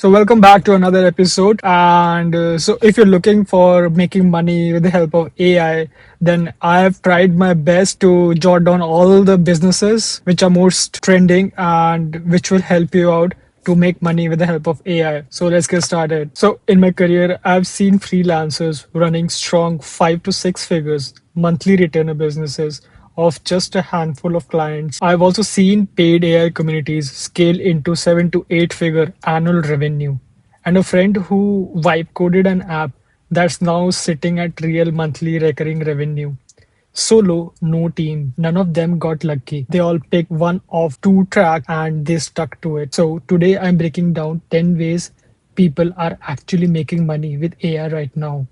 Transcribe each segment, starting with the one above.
So, welcome back to another episode. And if you're looking for making money with the help of AI, then I have tried my best to jot down all the businesses which are most trending and which will help you out to make money with the help of AI. So, let's get started. So, in my career, I've seen freelancers running strong 5 to 6 figures monthly retainer businesses of just a handful of clients. I've also seen paid AI communities scale into 7 to 8 figure annual revenue. And a friend who vibe coded an app that's now sitting at real monthly recurring revenue. Solo, no team. None of them got lucky. They all picked one of two tracks and they stuck to it. So today I'm breaking down 10 ways people are actually making money with AI right now.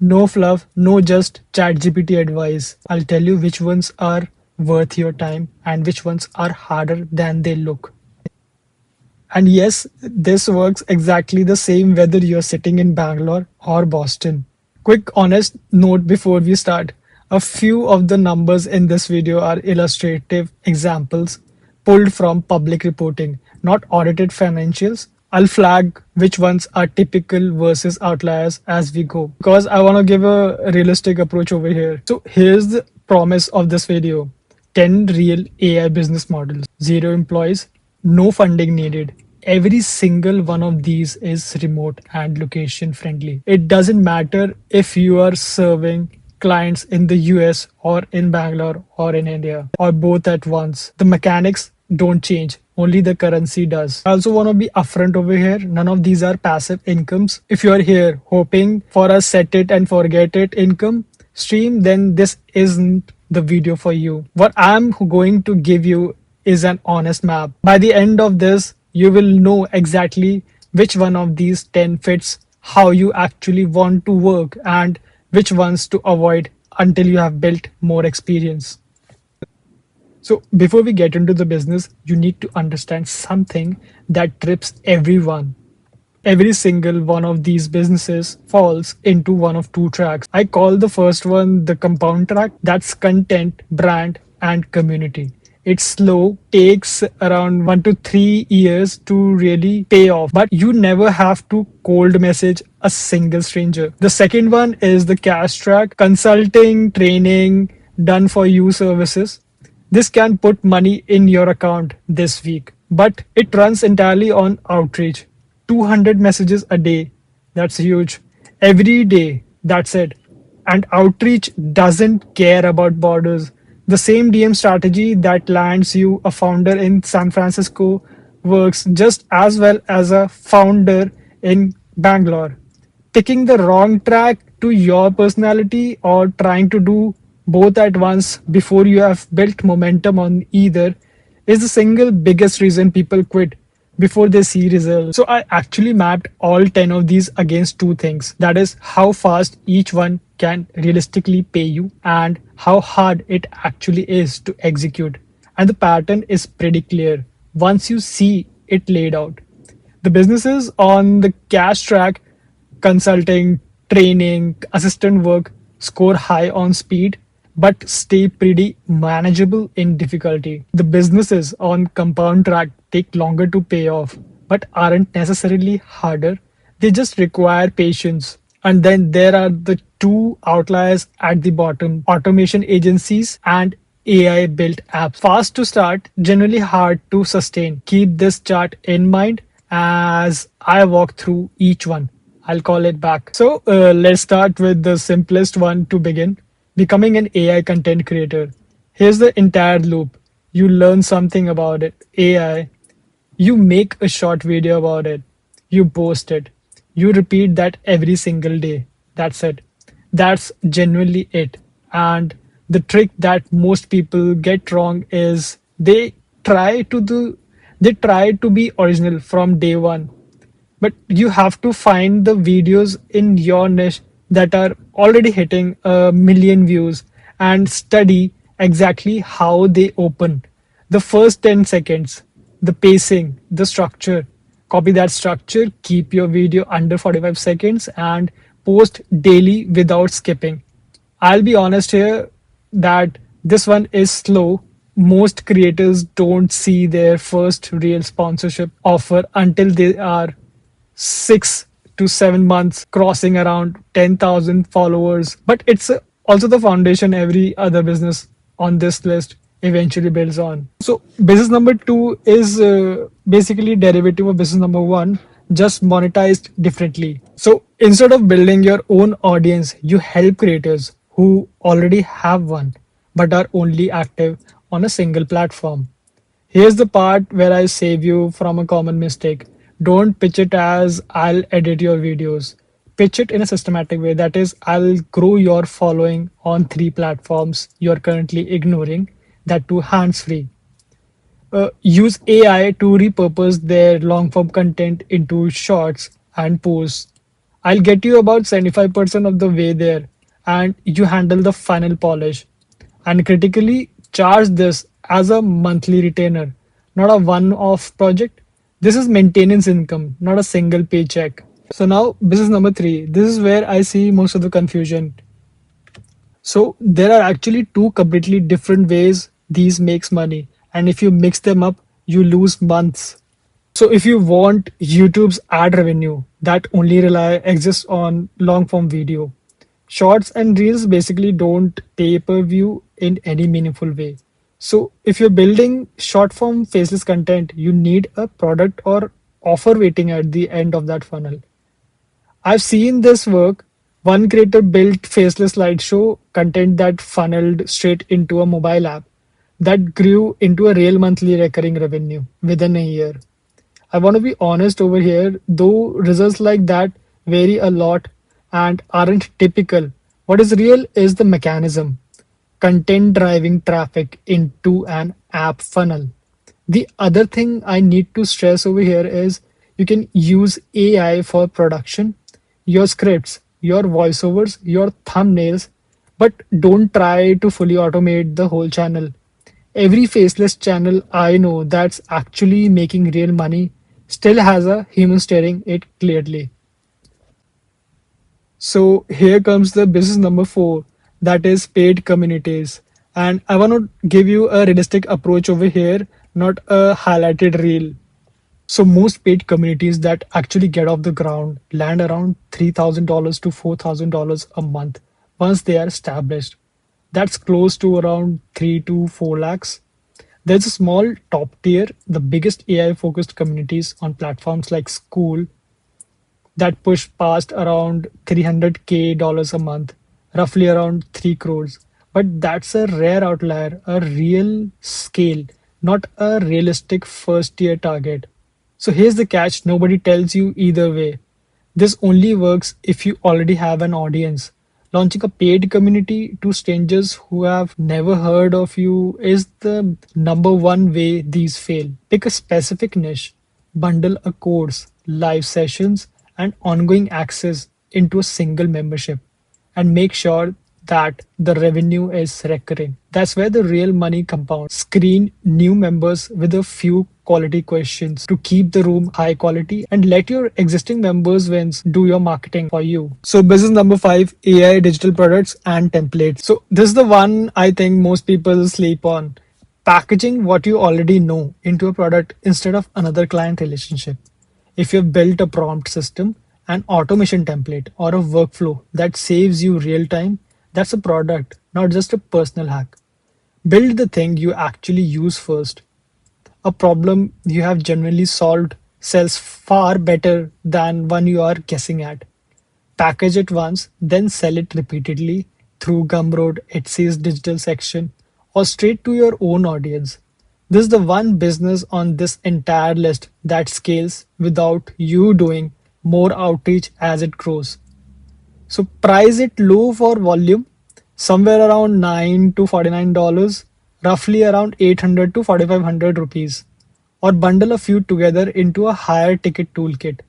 No fluff, no just ChatGPT advice. I'll tell you which ones are worth your time and which ones are harder than they look. And yes, this works exactly the same whether you're sitting in Bangalore or Boston. Quick honest note before we start. A few of the numbers in this video are illustrative examples pulled from public reporting, not audited financials. I'll flag which ones are typical versus outliers as we go because I want to give a realistic approach over here. So here's the promise of this video. 10 real AI business models, zero employees, no funding needed. Every single one of these is remote and location friendly. It doesn't matter if you are serving clients in the US or in Bangalore or in India or both at once. The mechanics don't change. Only the currency does. I also want to be upfront over here. None of these are passive incomes. If you are here hoping for a set it and forget it income stream, then this isn't the video for you. What I'm going to give you is an honest map. By the end of this, you will know exactly which one of these 10 fits how you actually want to work and which ones to avoid until you have built more experience. So, before we get into the business, you need to understand something that trips everyone. Every single one of these businesses falls into one of two tracks. I call the first one the compound track, that's content, brand, and community. It's slow, takes around 1 to 3 years to really pay off, but you never have to cold message a single stranger. The second one is the cash track, consulting, training, done for you services. This can put money in your account this week, but it runs entirely on outreach. 200 messages a day. That's huge. Every day. That's it. And outreach doesn't care about borders. The same DM strategy that lands you a founder in San Francisco works just as well as a founder in Bangalore. Picking the wrong track to your personality or trying to do both at once before you have built momentum on either is the single biggest reason people quit before they see results. So I actually mapped all 10 of these against two things. That is how fast each one can realistically pay you and how hard it actually is to execute. And the pattern is pretty clear once you see it laid out. The businesses on the cash track, consulting, training, assistant work score high on speed but stay pretty manageable in difficulty. The businesses on compound track take longer to pay off but aren't necessarily harder. They just require patience. And then there are the two outliers at the bottom, automation agencies and AI built apps. Fast to start, generally hard to sustain. Keep this chart in mind as I walk through each one. I'll call it back. So let's start with the simplest one to begin, becoming an AI content creator. Here's the entire loop. You learn something about it, AI. You make a short video about it. You post it. You repeat that every single day. That's it. That's genuinely it. And the trick that most people get wrong is they try to be original from day one, but you have to find the videos in your niche that are already hitting a million views and study exactly how they open. The first 10 seconds, the pacing, the structure. Copy that structure, keep your video under 45 seconds, and post daily without skipping. I'll be honest here that this one is slow. Most creators don't see their first real sponsorship offer until they are 6 to 7 months, crossing around 10,000 followers. But it's also the foundation every other business on this list eventually builds on. So business number two is basically derivative of business number one, just monetized differently. So instead of building your own audience, you help creators who already have one but are only active on a single platform. Here's the part where I save you from a common mistake. Don't pitch it as I'll edit your videos. Pitch it in a systematic way. That is, I'll grow your following on 3 platforms you're currently ignoring, that too hands free. Use AI to repurpose their long form content into shorts and posts. I'll get you about 75% of the way there, and you handle the final polish. And critically, charge this as a monthly retainer, not a one off project. This is maintenance income, not a single paycheck. So, now business number three. This is where I see most of the confusion. So there are actually two completely different ways these makes money, and if you mix them up, you lose months. So if you want YouTube's ad revenue that only rely exists on long form video, shorts and reels basically don't pay per view in any meaningful way. So if you're building short form faceless content, you need a product or offer waiting at the end of that funnel. I've seen this work. One creator built faceless slideshow content that funneled straight into a mobile app that grew into a real monthly recurring revenue within a year. I want to be honest over here, though results like that vary a lot and aren't typical. What is real is the mechanism, content driving traffic into an app funnel. The other thing I need to stress over here is you can use AI for production, your scripts, your voiceovers, your thumbnails, but don't try to fully automate the whole channel. Every faceless channel I know that's actually making real money still has a human steering it clearly. So here comes the business number four, that is paid communities. And I want to give you a realistic approach over here, not a highlighted reel. So most paid communities that actually get off the ground land around $3,000 to $4,000 a month once they are established. That's close to around 3 to 4 lakhs. There's a small top tier, the biggest AI focused communities on platforms like School that push past around 300K dollars a month, roughly around 3 crores. But that's a rare outlier, a real scale, not a realistic first tier target. So here's the catch, nobody tells you either way. This only works if you already have an audience. Launching a paid community to strangers who have never heard of you is the number one way these fail. Pick a specific niche, bundle a course, live sessions, and ongoing access into a single membership, and make sure that the revenue is recurring. That's where the real money compounds. Screen new members with a few quality questions to keep the room high quality and let your existing members wins do your marketing for you. So business number five, AI digital products and templates. So this is the one I think most people sleep on. Packaging what you already know into a product instead of another client relationship. If you've built a prompt system, an automation template, or a workflow that saves you real time, that's a product, not just a personal hack. Build the thing you actually use first. A problem you have generally solved sells far better than one you are guessing at. Package it once, then sell it repeatedly through Gumroad, Etsy's digital section, or straight to your own audience. This is the one business on this entire list that scales without you doing more outreach as it grows. So price it low for volume, somewhere around 9 to $49, roughly around 800 to 4500 rupees, or bundle a few together into a higher ticket toolkit.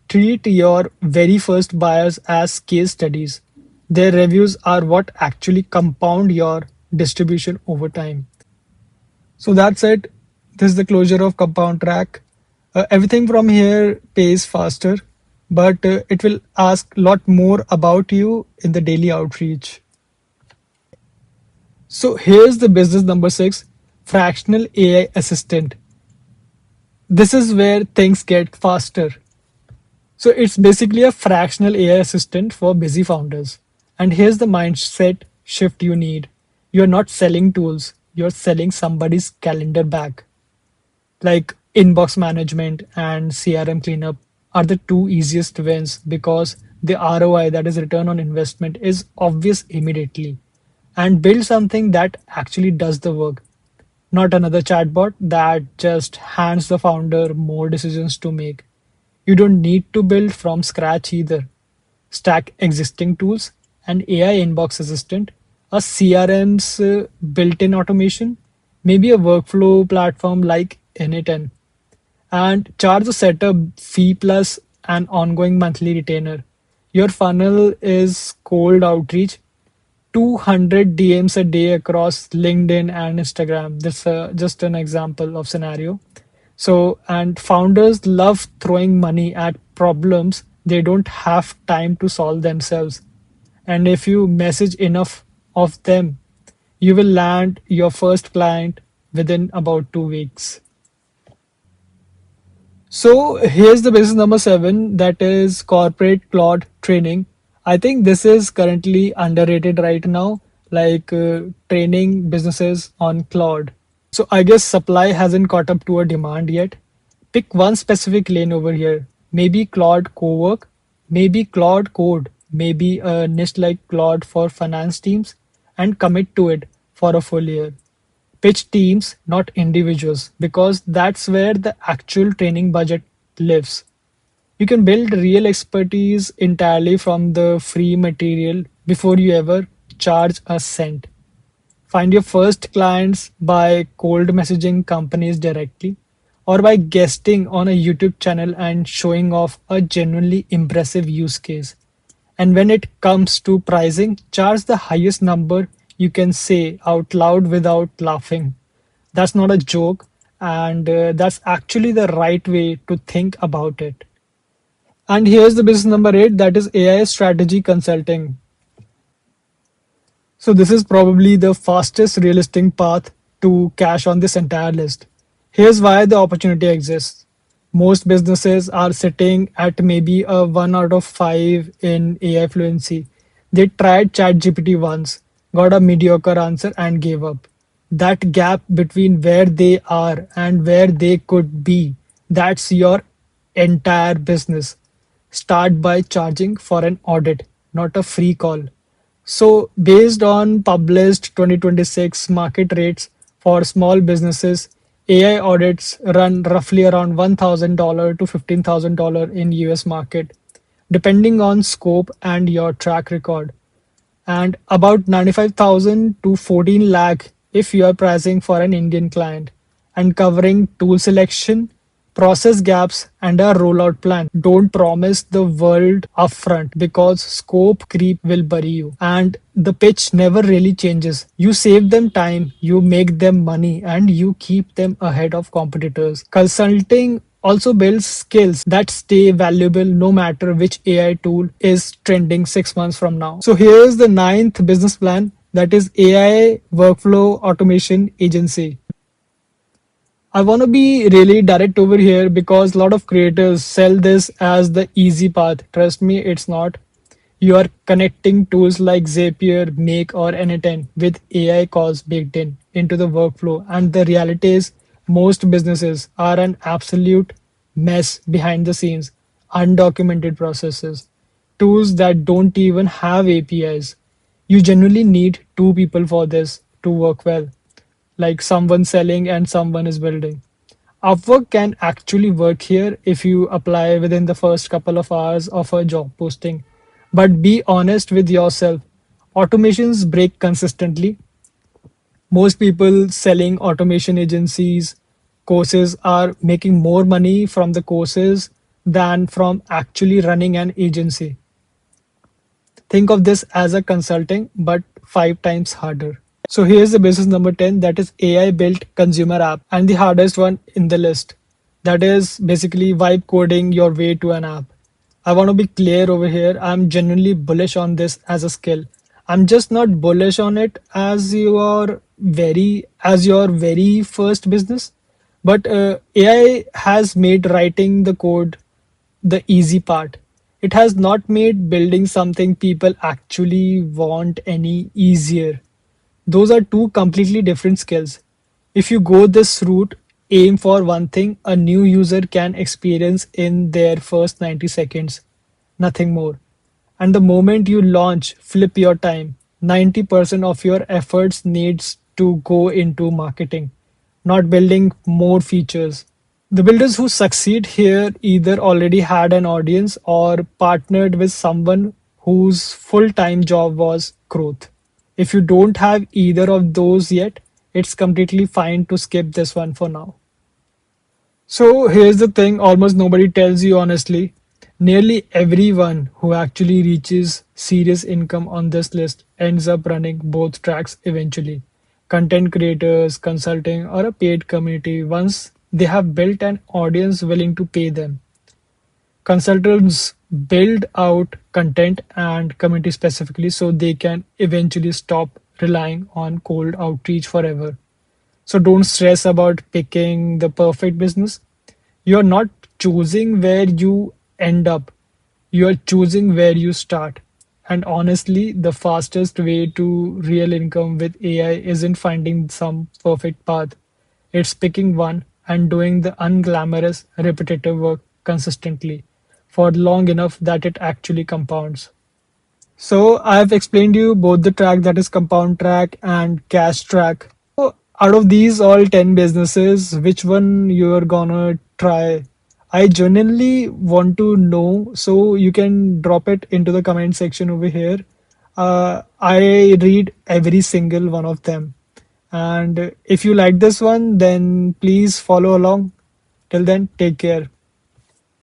Treat your very first buyers as case studies. Their reviews are what actually compound your distribution over time. So that's it. This is the closure of compound track. Everything from here pays faster, but it will ask a lot more about you in the daily outreach. So here's the business number six, fractional AI assistant. This is where things get faster. So it's basically a fractional AI assistant for busy founders. And here's the mindset shift you need. You're not selling tools, you're selling somebody's calendar back. Like inbox management and CRM cleanup are the two easiest wins because the ROI, that is return on investment, is obvious immediately. And build something that actually does the work, not another chatbot that just hands the founder more decisions to make. You don't need to build from scratch either. Stack existing tools, an AI inbox assistant, a CRM's built-in automation, maybe a workflow platform like Anyten, and charge a setup fee plus an ongoing monthly retainer. Your funnel is cold outreach, 200 DMs a day across LinkedIn and Instagram. This just an example of scenario. So, and founders love throwing money at problems they don't have time to solve themselves. And if you message enough of them, you will land your first client within about 2 weeks. So here's the business number seven, that is corporate Claude training. I think this is currently underrated right now, like training businesses on Claude. So I guess supply hasn't caught up to a demand yet. Pick one specific lane over here. Maybe Claude Cowork, maybe Claude Code, maybe a niche like Claude for finance teams, and commit to it for a full year. Pitch teams, not individuals, because that's where the actual training budget lives. You can build real expertise entirely from the free material before you ever charge a cent. Find your first clients by cold messaging companies directly or by guesting on a YouTube channel and showing off a genuinely impressive use case. And when it comes to pricing, charge the highest number you can say out loud without laughing. That's not a joke, and that's actually the right way to think about it. And here's the business number eight, that is AI strategy consulting. So this is probably the fastest realistic path to cash on this entire list. Here's why the opportunity exists. Most businesses are sitting at maybe a 1 out of 5 in AI fluency. They tried ChatGPT once, got a mediocre answer and gave up. That gap between where they are and where they could be, that's your entire business. Start by charging for an audit, not a free call. So, based on published 2026 market rates for small businesses, AI audits run roughly around $1,000 to $15,000 in US market, depending on scope and your track record, and about 95,000 to 14 lakh if you are pricing for an Indian client, and covering tool selection, process gaps, and a rollout plan. Don't promise the world upfront because scope creep will bury you. And the pitch never really changes. You save them time, you make them money, and you keep them ahead of competitors. Consulting also builds skills that stay valuable no matter which AI tool is trending 6 months from now. So here's the ninth business plan, that is AI workflow automation agency. I want to be really direct over here because a lot of creators sell this as the easy path. Trust me, it's not. You are connecting tools like Zapier, Make, or Anytime with AI calls baked in into the workflow. And the reality is, most businesses are an absolute mess behind the scenes, undocumented processes, tools that don't even have APIs. You generally need two people for this to work well, like someone selling and someone is building. Upwork can actually work here if you apply within the first couple of hours of a job posting. But be honest with yourself. Automations break consistently. Most people selling automation agencies courses are making more money from the courses than from actually running an agency. Think of this as a consulting, but 5 times harder. So here's the business number 10, that is AI built consumer app, and the hardest one in the list. That is basically vibe coding your way to an app. I want to be clear over here. I'm genuinely bullish on this as a skill. I'm just not bullish on it as your very first business. But AI has made writing the code the easy part. It has not made building something people actually want any easier. Those are two completely different skills. If you go this route, aim for one thing a new user can experience in their first 90 seconds, nothing more. And the moment you launch, flip your time. 90% of your efforts needs to go into marketing, not building more features. The builders who succeed here either already had an audience or partnered with someone whose full time job was growth. If you don't have either of those yet, it's completely fine to skip this one for now. So here's the thing almost nobody tells you honestly. Nearly everyone who actually reaches serious income on this list ends up running both tracks eventually. Content creators, consulting, or a paid community once they have built an audience willing to pay them. Consultants build out content and community specifically so they can eventually stop relying on cold outreach forever. So don't stress about picking the perfect business. You're not choosing where you end up, you're choosing where you start. And honestly, the fastest way to real income with AI isn't finding some perfect path. It's picking one and doing the unglamorous, repetitive work consistently for long enough that it actually compounds. So I've explained you both the track that is compound track and cash track. So out of these all 10 businesses, which one you're gonna try? I genuinely want to know, so you can drop it into the comment section over here. I read every single one of them. And if you like this one, then please follow along. Till then, take care.